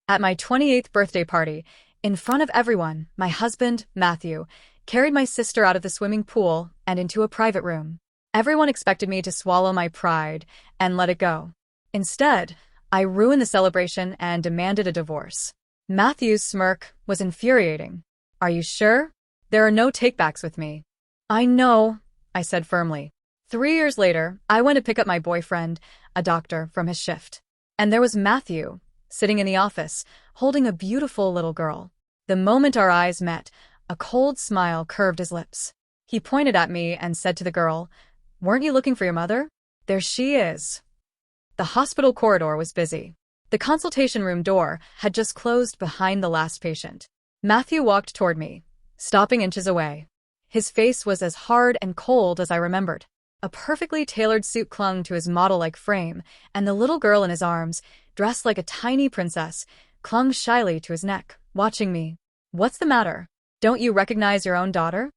At my 28th birthday party, in front of everyone, my husband, Matthew, carried my sister out of the swimming pool and into a private room. Everyone expected me to swallow my pride and let it go. Instead, I ruined the celebration and demanded a divorce. Matthew's smirk was infuriating. "Are you sure? There are no takebacks with me." "I know," I said firmly. 3 years later, I went to pick up my boyfriend, a doctor, from his shift. And there was Matthew, sitting in the office, holding a beautiful little girl. The moment our eyes met, a cold smile curved his lips. He pointed at me and said to the girl, "Weren't you looking for your mother? There she is." The hospital corridor was busy. The consultation room door had just closed behind the last patient. Matthew walked toward me, stopping inches away. His face was as hard and cold as I remembered. A perfectly tailored suit clung to his model-like frame, and the little girl in his arms, dressed like a tiny princess, clung shyly to his neck, watching me. "What's the matter? Don't you recognize your own daughter?"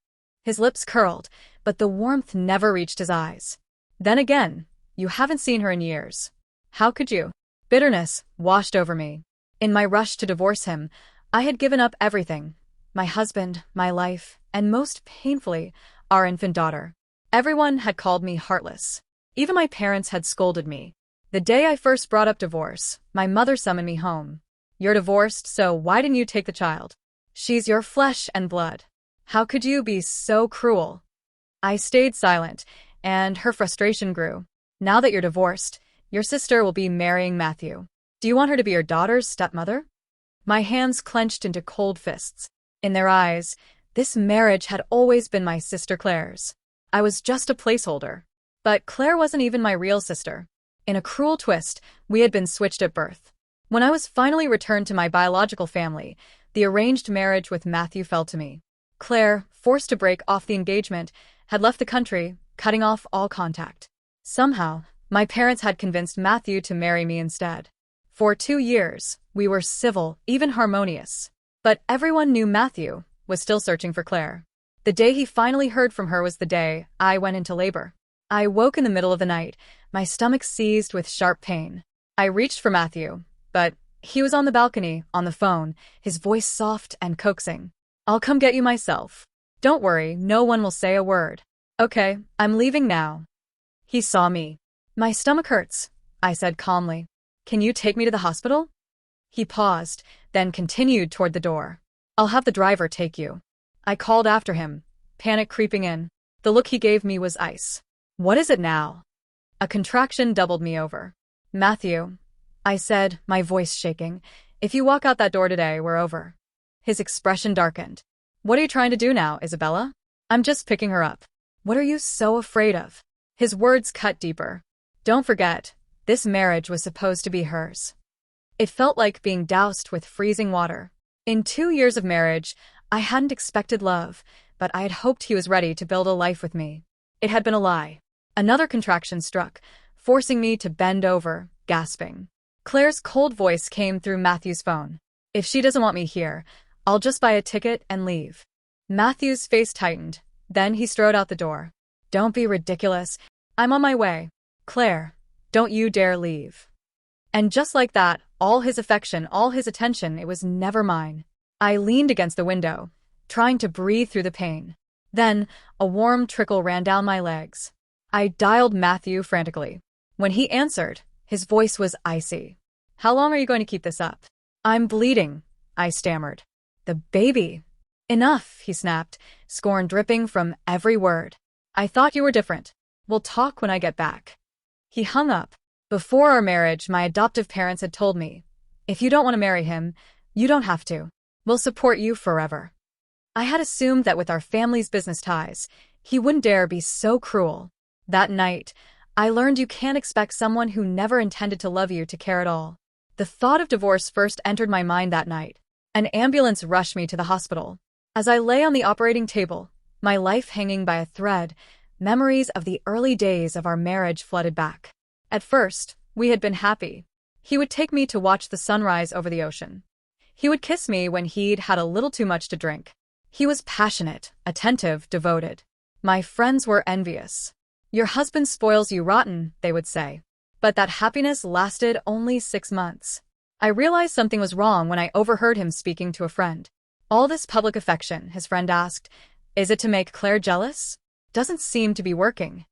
His lips curled, but the warmth never reached his eyes. "Then again, you haven't seen her in years. How could you?" Bitterness washed over me. In my rush to divorce him, I had given up everything: my husband, my life, and most painfully, our infant daughter. Everyone had called me heartless. Even my parents had scolded me. The day I first brought up divorce, my mother summoned me home. "You're divorced, so why didn't you take the child? She's your flesh and blood. How could you be so cruel?" I stayed silent, and her frustration grew. "Now that you're divorced, your sister will be marrying Matthew. Do you want her to be your daughter's stepmother?" My hands clenched into cold fists. In their eyes, this marriage had always been my sister Claire's. I was just a placeholder. But Claire wasn't even my real sister. In a cruel twist, we had been switched at birth. When I was finally returned to my biological family, the arranged marriage with Matthew fell to me. Claire, forced to break off the engagement, had left the country, cutting off all contact. Somehow, my parents had convinced Matthew to marry me instead. For 2 years, we were civil, even harmonious. But everyone knew Matthew was still searching for Claire. The day he finally heard from her was the day I went into labor. I woke in the middle of the night, my stomach seized with sharp pain. I reached for Matthew, but he was on the balcony, on the phone, his voice soft and coaxing. "I'll come get you myself. Don't worry, no one will say a word. Okay, I'm leaving now." He saw me. "My stomach hurts," I said calmly. "Can you take me to the hospital?" He paused, then continued toward the door. "I'll have the driver take you." I called after him, panic creeping in. The look he gave me was ice. "What is it now?" A contraction doubled me over. "Matthew," I said, my voice shaking, "if you walk out that door today, we're over." His expression darkened. "What are you trying to do now, Isabella?" "I'm just picking her up." "What are you so afraid of?" His words cut deeper. "Don't forget, this marriage was supposed to be hers." It felt like being doused with freezing water. In 2 years of marriage, I hadn't expected love, but I had hoped he was ready to build a life with me. It had been a lie. Another contraction struck, forcing me to bend over, gasping. Claire's cold voice came through Matthew's phone. "If she doesn't want me here, I'll just buy a ticket and leave." Matthew's face tightened, then he strode out the door. "Don't be ridiculous. I'm on my way. Claire, don't you dare leave." And just like that, all his affection, all his attention, it was never mine. I leaned against the window, trying to breathe through the pain. Then, a warm trickle ran down my legs. I dialed Matthew frantically. When he answered, his voice was icy. "How long are you going to keep this up?" "I'm bleeding," I stammered. "The baby." "Enough," he snapped, scorn dripping from every word. "I thought you were different. We'll talk when I get back." He hung up. Before our marriage, my adoptive parents had told me, "If you don't want to marry him, you don't have to. We'll support you forever." I had assumed that with our family's business ties, he wouldn't dare be so cruel. That night, I learned you can't expect someone who never intended to love you to care at all. The thought of divorce first entered my mind that night. An ambulance rushed me to the hospital. As I lay on the operating table, my life hanging by a thread, memories of the early days of our marriage flooded back. At first, we had been happy. He would take me to watch the sunrise over the ocean. He would kiss me when he'd had a little too much to drink. He was passionate, attentive, devoted. My friends were envious. "Your husband spoils you rotten," they would say. But that happiness lasted only 6 months. I realized something was wrong when I overheard him speaking to a friend. All this public affection, his friend asked. Is it to make Claire jealous? Doesn't seem to be working.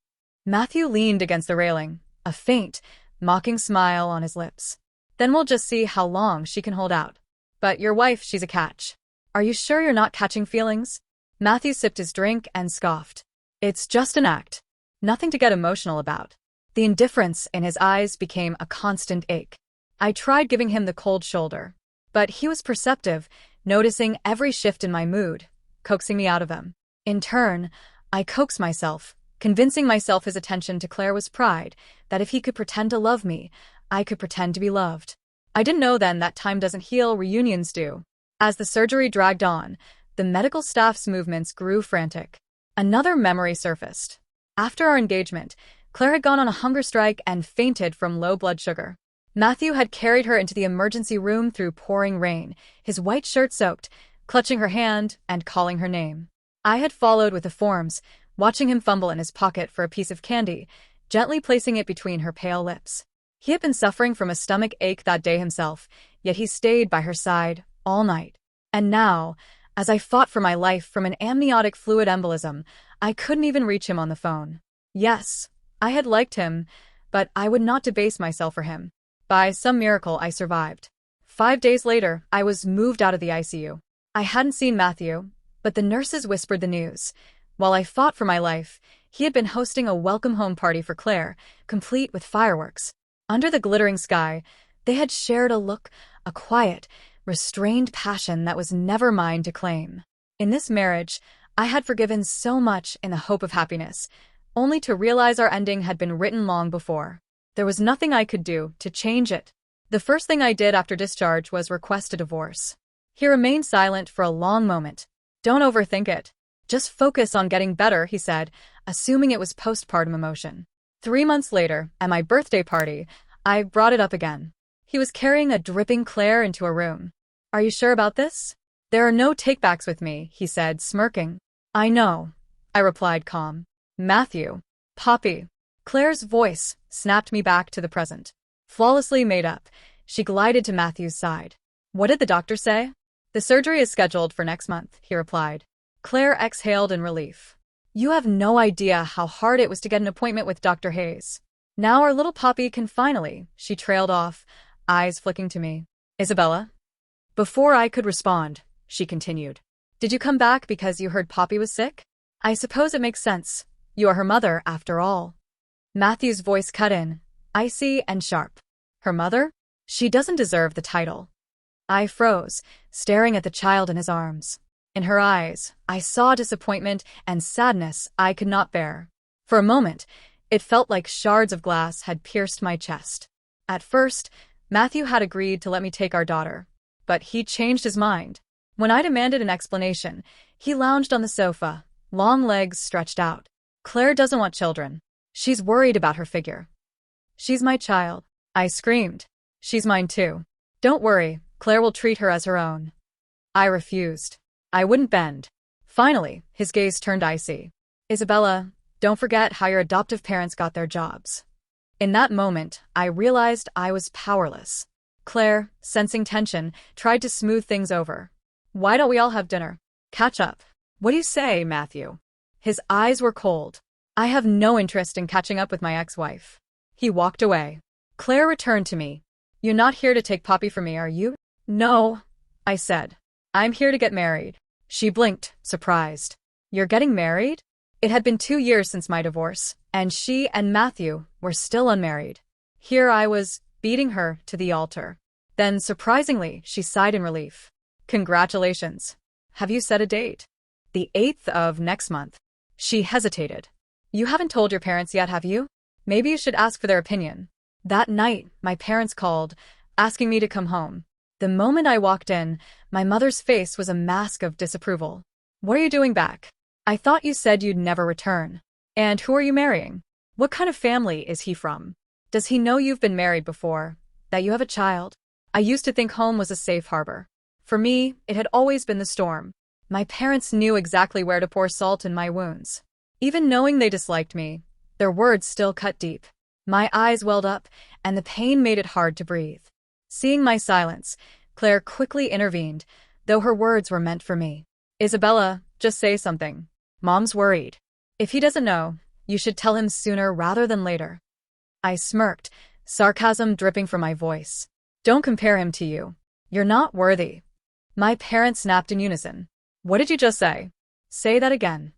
Matthew leaned against the railing, a faint, mocking smile on his lips. Then we'll just see how long she can hold out. But your wife, she's a catch. Are you sure you're not catching feelings? Matthew sipped his drink and scoffed. It's just an act. Nothing to get emotional about. The indifference in his eyes became a constant ache. I tried giving him the cold shoulder, but he was perceptive, noticing every shift in my mood, coaxing me out of them. In turn, I coaxed myself, convincing myself his attention to Claire was pride, that if he could pretend to love me, I could pretend to be loved. I didn't know then that time doesn't heal, reunions do. As the surgery dragged on, the medical staff's movements grew frantic. Another memory surfaced. After our engagement, Claire had gone on a hunger strike and fainted from low blood sugar. Matthew had carried her into the emergency room through pouring rain, his white shirt soaked, clutching her hand and calling her name. I had followed with the forms, watching him fumble in his pocket for a piece of candy, gently placing it between her pale lips. He had been suffering from a stomach ache that day himself, yet he stayed by her side all night. And now, as I fought for my life from an amniotic fluid embolism, I couldn't even reach him on the phone. Yes, I had liked him, but I would not debase myself for him. By some miracle, I survived. 5 days later, I was moved out of the ICU. I hadn't seen Matthew, but the nurses whispered the news. While I fought for my life, he had been hosting a welcome home party for Claire, complete with fireworks. Under the glittering sky, they had shared a quiet, restrained passion that was never mine to claim. In this marriage, I had forgiven so much in the hope of happiness, only to realize our ending had been written long before. There was nothing I could do to change it. The first thing I did after discharge was request a divorce. He remained silent for a long moment. Don't overthink it. Just focus on getting better, he said, assuming it was postpartum emotion. 3 months later, at my birthday party, I brought it up again. He was carrying a dripping Claire into a room. Are you sure about this? There are no takebacks with me, he said, smirking. I know, I replied calm. Matthew. Poppy. Claire's voice snapped me back to the present. Flawlessly made up, she glided to Matthew's side. What did the doctor say? The surgery is scheduled for next month, he replied. Claire exhaled in relief. You have no idea how hard it was to get an appointment with Dr. Hayes. Now our little Poppy can finally, she trailed off, eyes flicking to me. Isabella? Before I could respond, she continued. Did you come back because you heard Poppy was sick? I suppose it makes sense. You are her mother, after all. Matthew's voice cut in, icy and sharp. Her mother? She doesn't deserve the title. I froze, staring at the child in his arms. In her eyes, I saw disappointment and sadness I could not bear. For a moment, it felt like shards of glass had pierced my chest. At first, Matthew had agreed to let me take our daughter, but he changed his mind. When I demanded an explanation, he lounged on the sofa, long legs stretched out. Claire doesn't want children. She's worried about her figure. She's my child, I screamed. She's mine too. Don't worry, Claire will treat her as her own. I refused. I wouldn't bend. Finally, his gaze turned icy. Isabella, don't forget how your adoptive parents got their jobs. In that moment, I realized I was powerless. Claire, sensing tension, tried to smooth things over. Why don't we all have dinner? Catch up. What do you say, Matthew? His eyes were cold. I have no interest in catching up with my ex-wife. He walked away. Claire returned to me. You're not here to take Poppy from me, are you? No, I said. I'm here to get married. She blinked, surprised. You're getting married? It had been 2 years since my divorce, and she and Matthew were still unmarried. Here I was, beating her to the altar. Then, surprisingly, she sighed in relief. Congratulations. Have you set a date? The 8th of next month. She hesitated. You haven't told your parents yet, have you? Maybe you should ask for their opinion. That night, my parents called, asking me to come home. The moment I walked in, my mother's face was a mask of disapproval. What are you doing back? I thought you said you'd never return. And who are you marrying? What kind of family is he from? Does he know you've been married before? That you have a child? I used to think home was a safe harbor. For me, it had always been the storm. My parents knew exactly where to pour salt in my wounds. Even knowing they disliked me, their words still cut deep. My eyes welled up, and the pain made it hard to breathe. Seeing my silence, Claire quickly intervened, though her words were meant for me. Isabella, just say something. Mom's worried. If he doesn't know, you should tell him sooner rather than later. I smirked, sarcasm dripping from my voice. Don't compare him to you. You're not worthy. My parents snapped in unison. What did you just say? Say that again.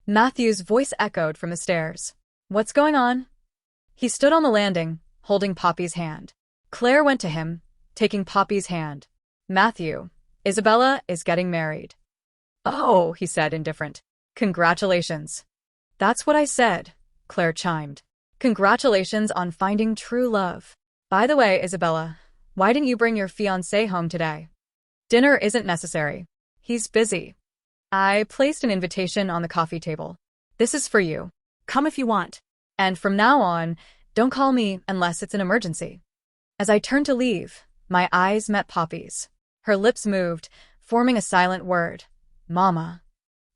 Matthew's voice echoed from the stairs. What's going on? He stood on the landing, holding Poppy's hand. Claire went to him, taking Poppy's hand. Matthew, Isabella is getting married. Oh, he said, indifferent. Congratulations. That's what I said, Claire chimed. Congratulations on finding true love. By the way, Isabella, why didn't you bring your fiancé home today? Dinner isn't necessary. He's busy. I placed an invitation on the coffee table. This is for you. Come if you want. And from now on, don't call me unless it's an emergency. As I turned to leave, my eyes met Poppy's. Her lips moved, forming a silent word. Mama.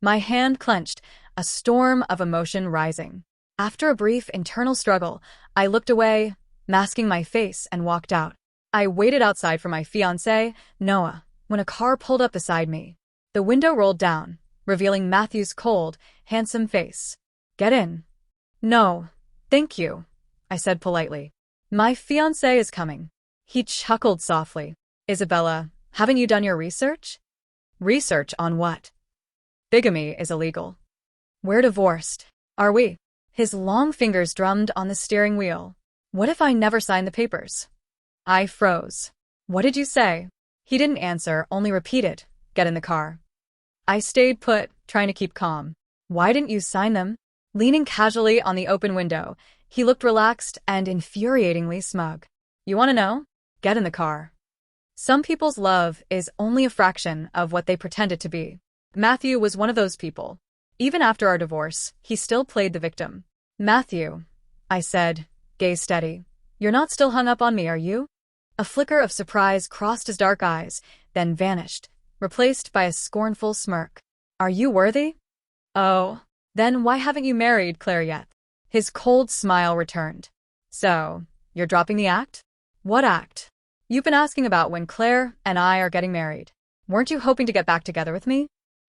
My hand clenched, a storm of emotion rising. After a brief internal struggle, I looked away, masking my face, and walked out. I waited outside for my fiancé, Noah, when a car pulled up beside me. The window rolled down, revealing Matthew's cold, handsome face. Get in. No, thank you, I said politely. My fiancé is coming. He chuckled softly. Isabella, haven't you done your research? Research on what? Bigamy is illegal. We're divorced. Are we? His long fingers drummed on the steering wheel. What if I never signed the papers? I froze. What did you say? He didn't answer, only repeated, get in the car. I stayed put, trying to keep calm. Why didn't you sign them? Leaning casually on the open window, he looked relaxed and infuriatingly smug. You want to know? Get in the car. Some people's love is only a fraction of what they pretend it to be. Matthew was one of those people. Even after our divorce, he still played the victim. Matthew, I said, gaze steady. You're not still hung up on me, are you? A flicker of surprise crossed his dark eyes, then vanished, replaced by a scornful smirk. Are you worthy? Oh, then why haven't you married Claire yet? His cold smile returned. So, you're dropping the act? What act? You've been asking about when Claire and I are getting married. Weren't you hoping to get back together with me?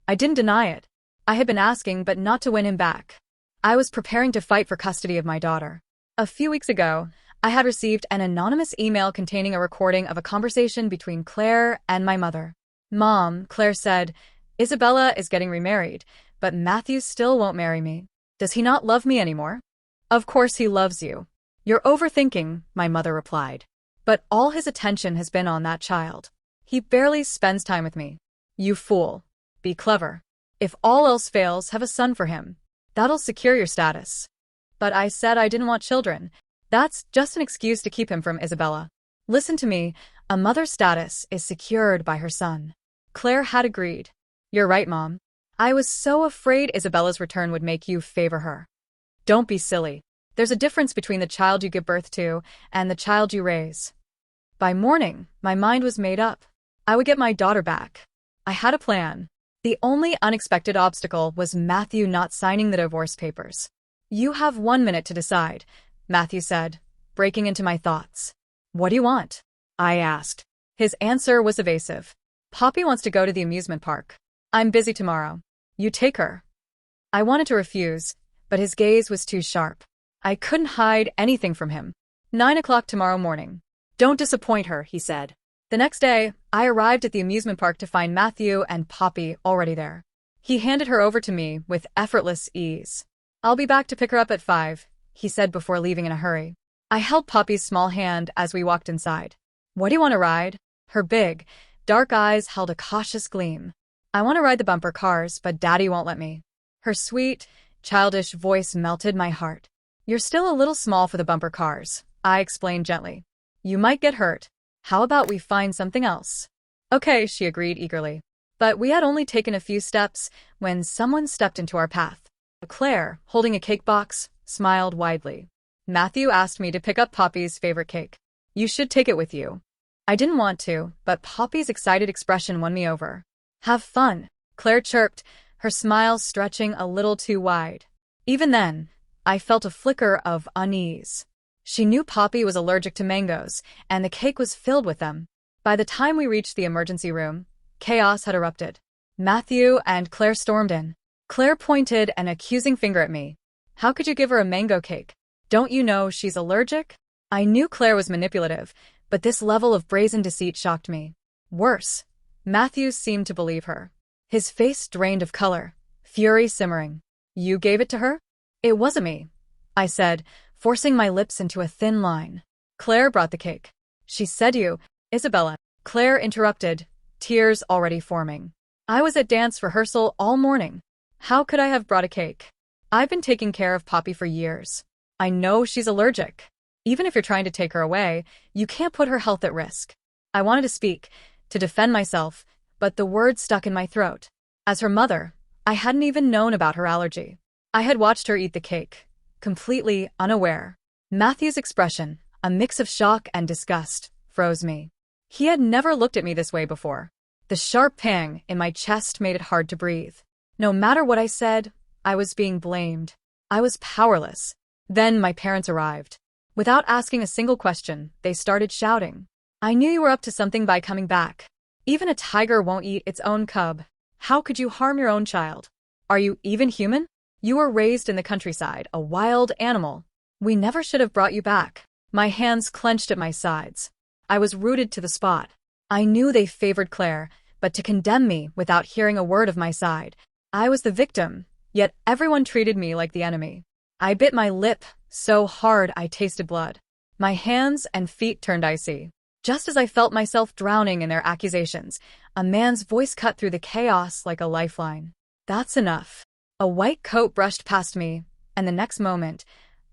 I didn't deny it. I had been asking, but not to win him back. I was preparing to fight for custody of my daughter. A few weeks ago, I had received an anonymous email containing a recording of a conversation between Claire and my mother. Mom, Claire said, Isabella is getting remarried, but Matthew still won't marry me. Does he not love me anymore? Of course he loves you. You're overthinking, my mother replied. But all his attention has been on that child. He barely spends time with me. You fool. Be clever. If all else fails, have a son for him. That'll secure your status. But I said I didn't want children. That's just an excuse to keep him from Isabella. Listen to me, a mother's status is secured by her son. Claire had agreed. You're right, Mom. I was so afraid Isabella's return would make you favor her. Don't be silly. There's a difference between the child you give birth to and the child you raise. By morning, my mind was made up. I would get my daughter back. I had a plan. The only unexpected obstacle was Matthew not signing the divorce papers. You have 1 minute to decide, Matthew said, breaking into my thoughts. What do you want? I asked. His answer was evasive. Poppy wants to go to the amusement park. I'm busy tomorrow. You take her. I wanted to refuse, but his gaze was too sharp. I couldn't hide anything from him. 9 o'clock tomorrow morning. Don't disappoint her, he said. The next day, I arrived at the amusement park to find Matthew and Poppy already there. He handed her over to me with effortless ease. I'll be back to pick her up at 5, he said before leaving in a hurry. I held Poppy's small hand as we walked inside. What do you want to ride? Her big, dark eyes held a cautious gleam. I want to ride the bumper cars, but Daddy won't let me. Her sweet, childish voice melted my heart. You're still a little small for the bumper cars, I explained gently. You might get hurt. How about we find something else? Okay, she agreed eagerly. But we had only taken a few steps when someone stepped into our path. Claire, holding a cake box, smiled widely. Matthew asked me to pick up Poppy's favorite cake. You should take it with you. I didn't want to, but Poppy's excited expression won me over. Have fun, Claire chirped, her smile stretching a little too wide. Even then, I felt a flicker of unease. She knew Poppy was allergic to mangoes, and the cake was filled with them. By the time we reached the emergency room, chaos had erupted. Matthew and Claire stormed in. Claire pointed an accusing finger at me. How could you give her a mango cake? Don't you know she's allergic? I knew Claire was manipulative, but this level of brazen deceit shocked me. Worse, Matthew seemed to believe her. His face drained of color, fury simmering. You gave it to her? It wasn't me, I said, forcing my lips into a thin line. Claire brought the cake. She said you, Isabella. Claire interrupted, tears already forming. I was at dance rehearsal all morning. How could I have brought a cake? I've been taking care of Poppy for years. I know she's allergic. Even if you're trying to take her away, you can't put her health at risk. I wanted to speak, to defend myself, but the words stuck in my throat. As her mother, I hadn't even known about her allergy. I had watched her eat the cake, completely unaware. Matthew's expression, a mix of shock and disgust, froze me. He had never looked at me this way before. The sharp pang in my chest made it hard to breathe. No matter what I said, I was being blamed. I was powerless. Then my parents arrived. Without asking a single question, they started shouting. I knew you were up to something by coming back. Even a tiger won't eat its own cub. How could you harm your own child? Are you even human? You were raised in the countryside, a wild animal. We never should have brought you back. My hands clenched at my sides. I was rooted to the spot. I knew they favored Claire, but to condemn me without hearing a word of my side. I was the victim, yet everyone treated me like the enemy. I bit my lip so hard I tasted blood. My hands and feet turned icy. Just as I felt myself drowning in their accusations, a man's voice cut through the chaos like a lifeline. That's enough. A white coat brushed past me, and the next moment,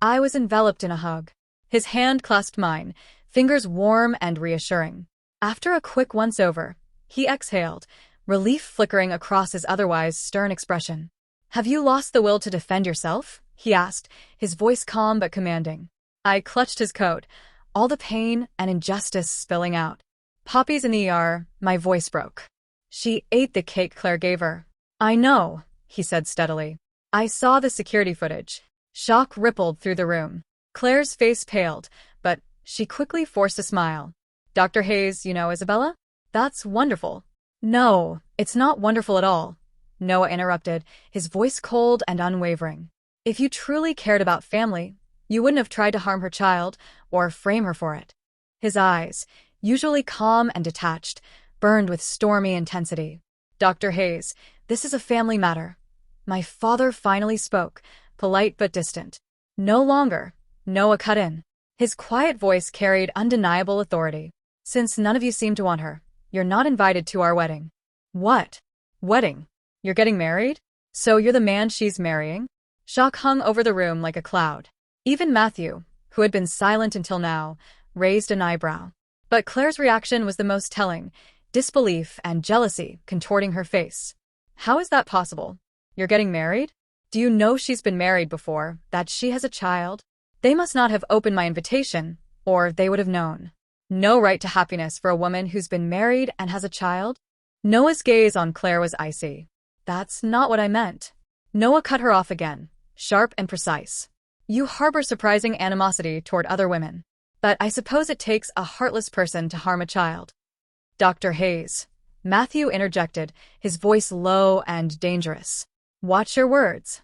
I was enveloped in a hug. His hand clasped mine, fingers warm and reassuring. After a quick once-over, he exhaled, relief flickering across his otherwise stern expression. Have you lost the will to defend yourself? He asked, his voice calm but commanding. I clutched his coat, all the pain and injustice spilling out. Poppy's in the ER, my voice broke. She ate the cake Claire gave her. I know, he said steadily. I saw the security footage. Shock rippled through the room. Claire's face paled, but she quickly forced a smile. Dr. Hayes, you know Isabella? That's wonderful. No, it's not wonderful at all, Noah interrupted, his voice cold and unwavering. If you truly cared about family, you wouldn't have tried to harm her child or frame her for it. His eyes, usually calm and detached, burned with stormy intensity. Dr. Hayes, this is a family matter. My father finally spoke, polite but distant. No longer, Noah cut in. His quiet voice carried undeniable authority. Since none of you seem to want her, you're not invited to our wedding. What? Wedding? You're getting married? So you're the man she's marrying? Shock hung over the room like a cloud. Even Matthew, who had been silent until now, raised an eyebrow. But Claire's reaction was the most telling, disbelief and jealousy contorting her face. How is that possible? You're getting married? Do you know she's been married before, that she has a child? They must not have opened my invitation, or they would have known. No right to happiness for a woman who's been married and has a child? Noah's gaze on Claire was icy. That's not what I meant. Noah cut her off again, sharp and precise. You harbor surprising animosity toward other women. But I suppose it takes a heartless person to harm a child. Dr. Hayes. Matthew interjected, his voice low and dangerous. Watch your words.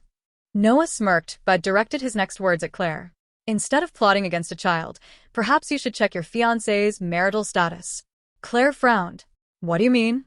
Noah smirked but directed his next words at Claire. Instead of plotting against a child, perhaps you should check your fiancé's marital status. Claire frowned. What do you mean?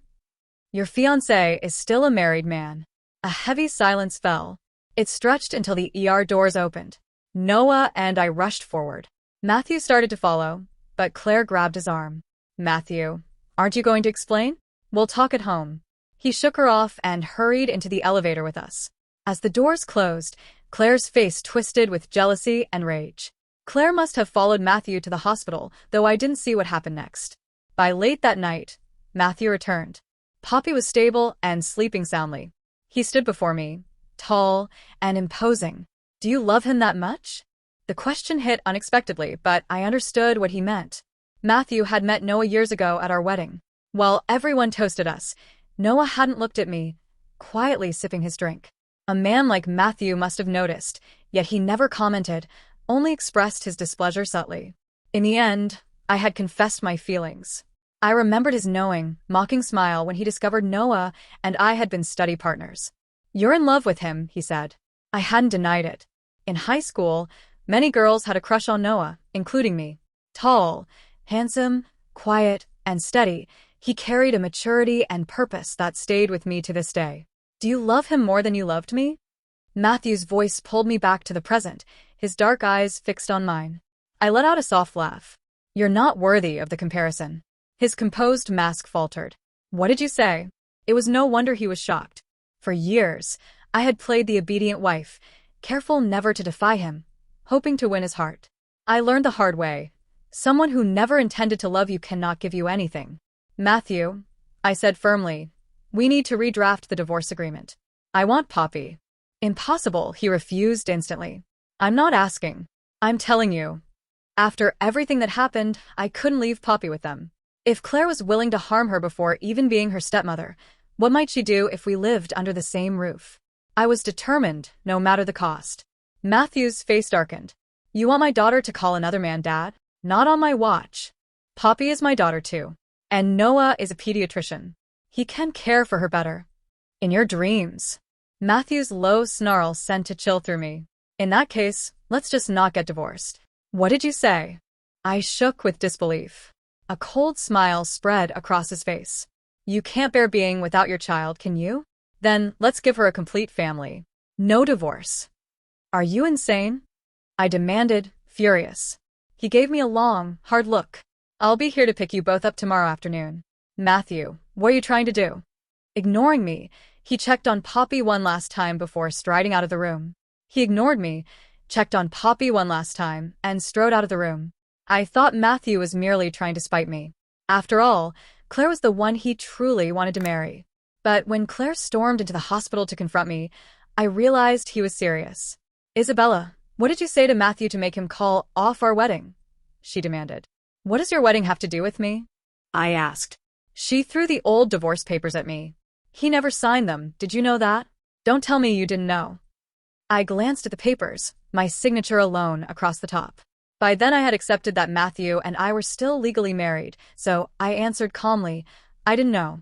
Your fiancé is still a married man. A heavy silence fell. It stretched until the ER doors opened. Noah and I rushed forward. Matthew started to follow, but Claire grabbed his arm. Matthew, aren't you going to explain? We'll talk at home. He shook her off and hurried into the elevator with us. As the doors closed, Claire's face twisted with jealousy and rage. Claire must have followed Matthew to the hospital, though I didn't see what happened next. By late that night, Matthew returned. Poppy was stable and sleeping soundly. He stood before me, tall and imposing. Do you love him that much? The question hit unexpectedly, but I understood what he meant. Matthew had met Noah years ago at our wedding. While everyone toasted us, Noah hadn't looked at me, quietly sipping his drink. A man like Matthew must have noticed, yet he never commented, only expressed his displeasure subtly. In the end, I had confessed my feelings. I remembered his knowing, mocking smile when he discovered Noah and I had been study partners. "You're in love with him," he said. I hadn't denied it. In high school, many girls had a crush on Noah, including me. Tall, handsome, quiet, and steady, he carried a maturity and purpose that stayed with me to this day. "Do you love him more than you loved me?" Matthew's voice pulled me back to the present, his dark eyes fixed on mine. I let out a soft laugh. "You're not worthy of the comparison." His composed mask faltered. "What did you say?" It was no wonder he was shocked. For years, I had played the obedient wife, careful never to defy him, hoping to win his heart. I learned the hard way. Someone who never intended to love you cannot give you anything. "Matthew," I said firmly, "we need to redraft the divorce agreement. I want Poppy." "Impossible," he refused instantly. "I'm not asking. I'm telling you. After everything that happened, I couldn't leave Poppy with them. If Claire was willing to harm her before even being her stepmother, what might she do if we lived under the same roof?" I was determined, no matter the cost. Matthew's face darkened. "You want my daughter to call another man dad? Not on my watch. Poppy is my daughter too. And Noah is a pediatrician. He can care for her better." "In your dreams." Matthew's low snarl sent a chill through me. "In that case, let's just not get divorced." "What did you say?" I shook with disbelief. A cold smile spread across his face. "You can't bear being without your child, can you? Then let's give her a complete family. No divorce." "Are you insane?" I demanded, furious. He gave me a long, hard look. "I'll be here to pick you both up tomorrow afternoon." "Matthew, what are you trying to do?" Ignoring me, he checked on Poppy one last time before striding out of the room. He ignored me, checked on Poppy one last time, and strode out of the room. I thought Matthew was merely trying to spite me. After all, Claire was the one he truly wanted to marry. But when Claire stormed into the hospital to confront me, I realized he was serious. "Isabella, what did you say to Matthew to make him call off our wedding?" she demanded. "What does your wedding have to do with me?" I asked. She threw the old divorce papers at me. "He never signed them, did you know that? Don't tell me you didn't know." I glanced at the papers, my signature alone across the top. By then I had accepted that Matthew and I were still legally married, so I answered calmly, "I didn't know."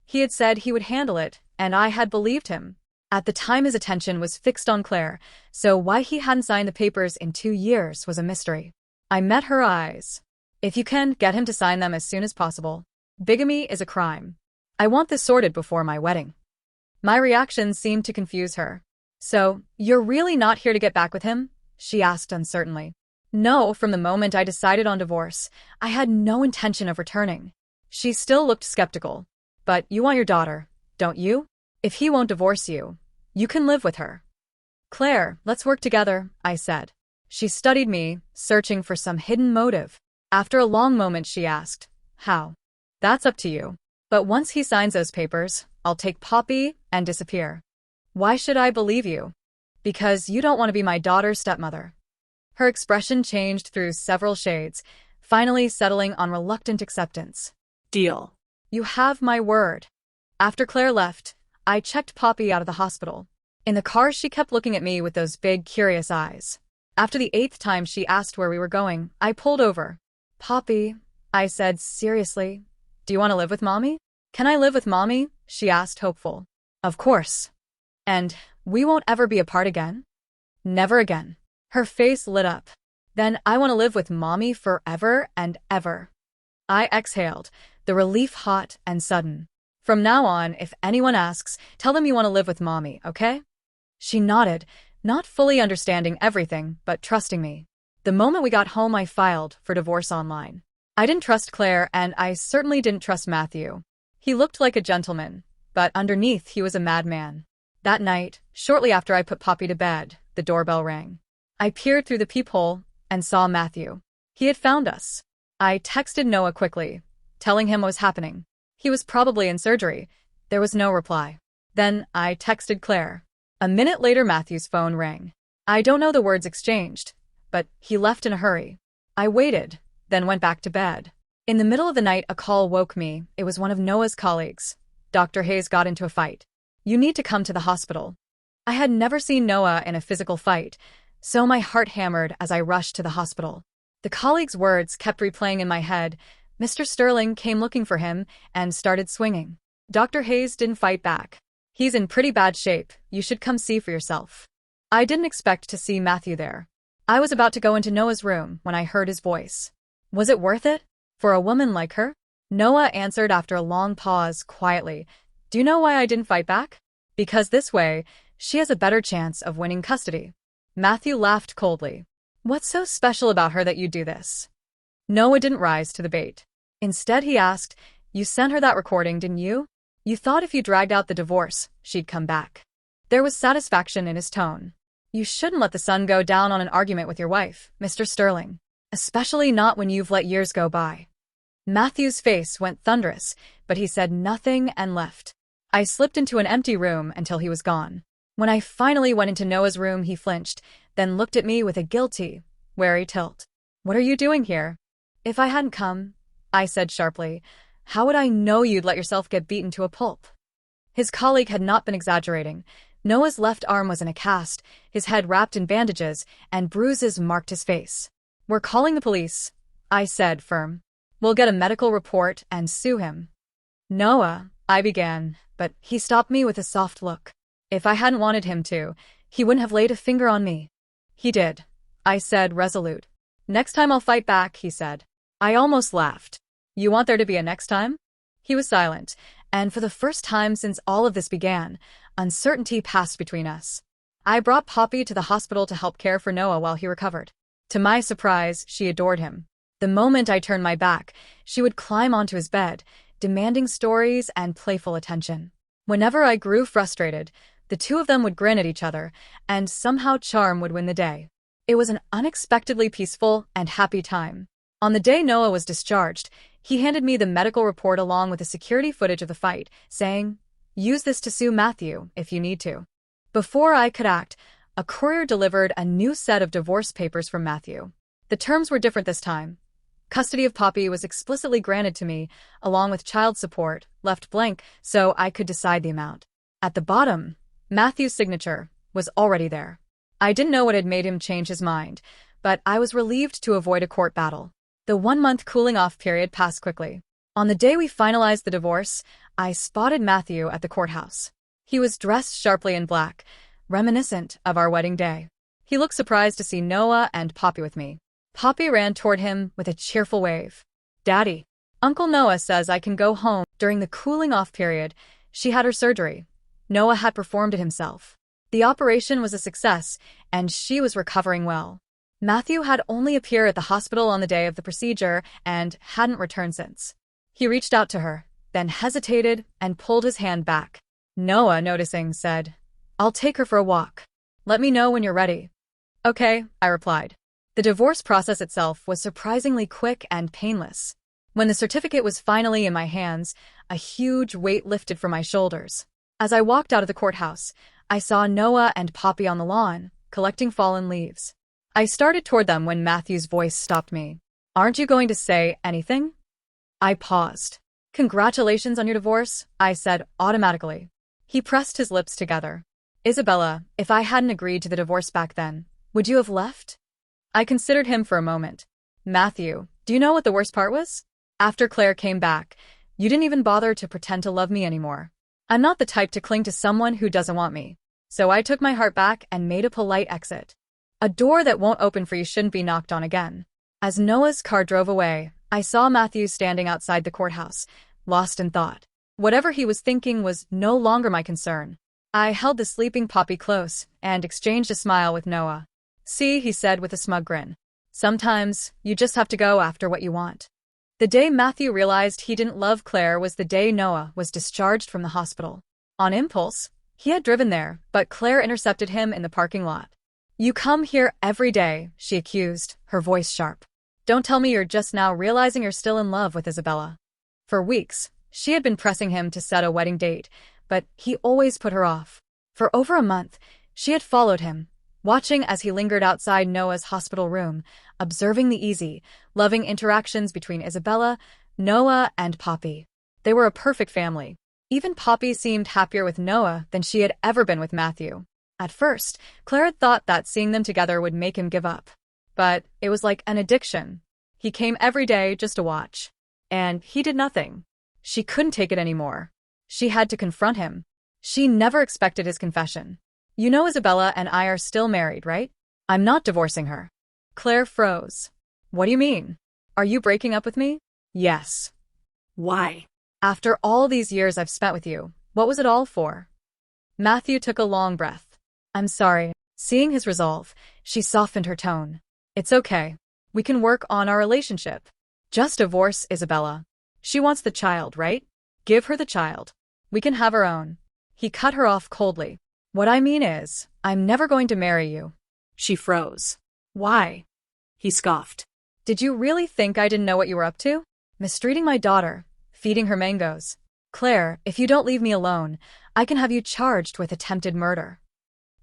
He had said he would handle it, and I had believed him. At the time his attention was fixed on Claire, so why he hadn't signed the papers in 2 years was a mystery. I met her eyes. "If you can, get him to sign them as soon as possible. Bigamy is a crime. I want this sorted before my wedding." My reaction seemed to confuse her. "So, you're really not here to get back with him?" she asked uncertainly. "No, from the moment I decided on divorce, I had no intention of returning." She still looked skeptical. "But you want your daughter, don't you? If he won't divorce you, you can live with her." "Claire, let's work together," I said. She studied me, searching for some hidden motive. After a long moment she asked, "How?" "That's up to you. But once he signs those papers, I'll take Poppy and disappear." "Why should I believe you?" "Because you don't want to be my daughter's stepmother." Her expression changed through several shades, finally settling on reluctant acceptance. "Deal." "You have my word." After Claire left, I checked Poppy out of the hospital. In the car she kept looking at me with those big, curious eyes. After the 8th time she asked where we were going, I pulled over. "Poppy," I said seriously, "do you want to live with Mommy?" "Can I live with Mommy?" she asked, hopeful. "Of course." "And we won't ever be apart again?" "Never again." Her face lit up. "Then I want to live with Mommy forever and ever." I exhaled, the relief hot and sudden. "From now on, if anyone asks, tell them you want to live with Mommy, okay?" She nodded, not fully understanding everything, but trusting me. The moment we got home, I filed for divorce online. I didn't trust Claire, and I certainly didn't trust Matthew. He looked like a gentleman, but underneath he was a madman. That night, shortly after I put Poppy to bed, the doorbell rang. I peered through the peephole and saw Matthew. He had found us. I texted Noah quickly, telling him what was happening. He was probably in surgery. There was no reply. Then I texted Claire. A minute later Matthew's phone rang. I don't know the words exchanged, but he left in a hurry. I waited, then went back to bed. In the middle of the night a call woke me. It was one of Noah's colleagues. "Dr. Hayes got into a fight. You need to come to the hospital." I had never seen Noah in a physical fight, So my heart hammered as I rushed to the hospital. The colleague's words kept replaying in my head. Mr. Sterling came looking for him and started swinging. Dr. Hayes didn't fight back. He's in pretty bad shape. You should come see for yourself. I didn't expect to see Matthew there. I was about to go into Noah's room when I heard his voice. Was it worth it? For a woman like her? Noah answered after a long pause, quietly. Do you know why I didn't fight back? Because this way, she has a better chance of winning custody. Matthew laughed coldly. What's so special about her that you do this? Noah didn't rise to the bait. Instead, he asked, You sent her that recording, didn't you? You thought if you dragged out the divorce, she'd come back. There was satisfaction in his tone. You shouldn't let the sun go down on an argument with your wife, Mr. Sterling. Especially not when you've let years go by. Matthew's face went thunderous, but he said nothing and left. I slipped into an empty room until he was gone. When I finally went into Noah's room, he flinched, then looked at me with a guilty, wary tilt. What are you doing here? If I hadn't come, I said sharply, how would I know you'd let yourself get beaten to a pulp? His colleague had not been exaggerating. Noah's left arm was in a cast, his head wrapped in bandages, and bruises marked his face. We're calling the police, I said, firm. We'll get a medical report and sue him. Noah, I began, but he stopped me with a soft look. If I hadn't wanted him to, he wouldn't have laid a finger on me. He did, I said, resolute. Next time I'll fight back, he said. I almost laughed. You want there to be a next time? He was silent, and for the first time since all of this began, uncertainty passed between us. I brought Poppy to the hospital to help care for Noah while he recovered. To my surprise, she adored him. The moment I turned my back, she would climb onto his bed, demanding stories and playful attention. Whenever I grew frustrated, the two of them would grin at each other, and somehow charm would win the day. It was an unexpectedly peaceful and happy time. On the day Noah was discharged, he handed me the medical report along with the security footage of the fight, saying, Use this to sue Matthew if you need to. Before I could act, a courier delivered a new set of divorce papers from Matthew. The terms were different this time. Custody of Poppy was explicitly granted to me, along with child support, left blank so I could decide the amount. At the bottom, Matthew's signature was already there. I didn't know what had made him change his mind, but I was relieved to avoid a court battle. The 1-month cooling-off period passed quickly. On the day we finalized the divorce, I spotted Matthew at the courthouse. He was dressed sharply in black, reminiscent of our wedding day. He looked surprised to see Noah and Poppy with me. Poppy ran toward him with a cheerful wave. Daddy, Uncle Noah says I can go home. During the cooling-off period, she had her surgery. Noah had performed it himself. The operation was a success, and she was recovering well. Matthew had only appeared at the hospital on the day of the procedure and hadn't returned since. He reached out to her, then hesitated and pulled his hand back. Noah, noticing, said, I'll take her for a walk. Let me know when you're ready. Okay, I replied. The divorce process itself was surprisingly quick and painless. When the certificate was finally in my hands, a huge weight lifted from my shoulders. As I walked out of the courthouse, I saw Noah and Poppy on the lawn, collecting fallen leaves. I started toward them when Matthew's voice stopped me. Aren't you going to say anything? I paused. Congratulations on your divorce, I said automatically. He pressed his lips together. Isabella, if I hadn't agreed to the divorce back then, would you have left? I considered him for a moment. Matthew, do you know what the worst part was? After Claire came back, you didn't even bother to pretend to love me anymore. I'm not the type to cling to someone who doesn't want me. So I took my heart back and made a polite exit. A door that won't open for you shouldn't be knocked on again. As Noah's car drove away, I saw Matthew standing outside the courthouse, lost in thought. Whatever he was thinking was no longer my concern. I held the sleeping Poppy close and exchanged a smile with Noah. See, he said with a smug grin. Sometimes, you just have to go after what you want. The day Matthew realized he didn't love Claire was the day Noah was discharged from the hospital. On impulse, he had driven there, but Claire intercepted him in the parking lot. You come here every day, she accused, her voice sharp. Don't tell me you're just now realizing you're still in love with Isabella. For weeks, she had been pressing him to set a wedding date, but he always put her off. For over a month, she had followed him, watching as he lingered outside Noah's hospital room, observing the easy, loving interactions between Isabella, Noah, and Poppy. They were a perfect family. Even Poppy seemed happier with Noah than she had ever been with Matthew. At first, Claire had thought that seeing them together would make him give up. But it was like an addiction. He came every day just to watch. And he did nothing. She couldn't take it anymore. She had to confront him. She never expected his confession. You know Isabella and I are still married, right? I'm not divorcing her. Claire froze. What do you mean? Are you breaking up with me? Yes. Why? After all these years I've spent with you, what was it all for? Matthew took a long breath. I'm sorry. Seeing his resolve, she softened her tone. It's okay. We can work on our relationship. Just divorce Isabella. She wants the child, right? Give her the child. We can have our own. He cut her off coldly. What I mean is, I'm never going to marry you. She froze. Why? He scoffed. Did you really think I didn't know what you were up to? Mistreating my daughter, feeding her mangoes. Claire, if you don't leave me alone, I can have you charged with attempted murder.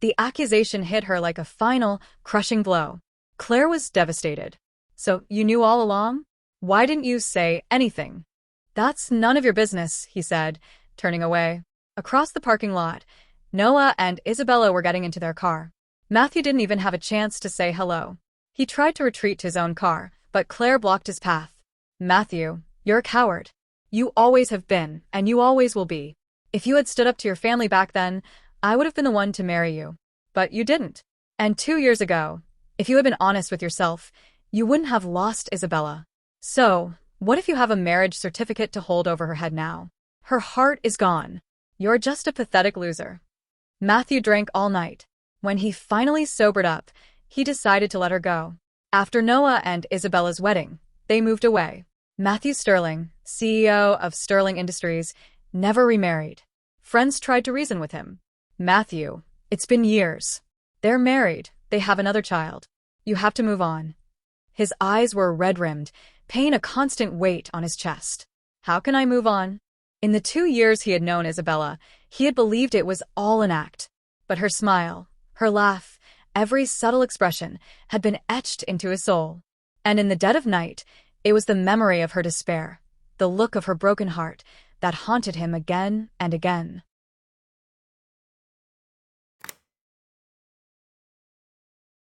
The accusation hit her like a final, crushing blow. Claire was devastated. So, you knew all along? Why didn't you say anything? That's none of your business, he said, turning away. Across the parking lot, Noah and Isabella were getting into their car. Matthew didn't even have a chance to say hello. He tried to retreat to his own car, but Claire blocked his path. Matthew, you're a coward. You always have been, and you always will be. If you had stood up to your family back then, I would have been the one to marry you. But you didn't. And 2 years ago, if you had been honest with yourself, you wouldn't have lost Isabella. So, what if you have a marriage certificate to hold over her head now? Her heart is gone. You're just a pathetic loser. Matthew drank all night. When he finally sobered up, he decided to let her go. After Noah and Isabella's wedding, they moved away. Matthew Sterling, CEO of Sterling Industries, never remarried. Friends tried to reason with him. Matthew, it's been years. They're married. They have another child. You have to move on. His eyes were red-rimmed, pain a constant weight on his chest. How can I move on? In the 2 years he had known Isabella, he had believed it was all an act. But her smile, her laugh, every subtle expression had been etched into his soul. And in the dead of night, it was the memory of her despair, the look of her broken heart, that haunted him again and again.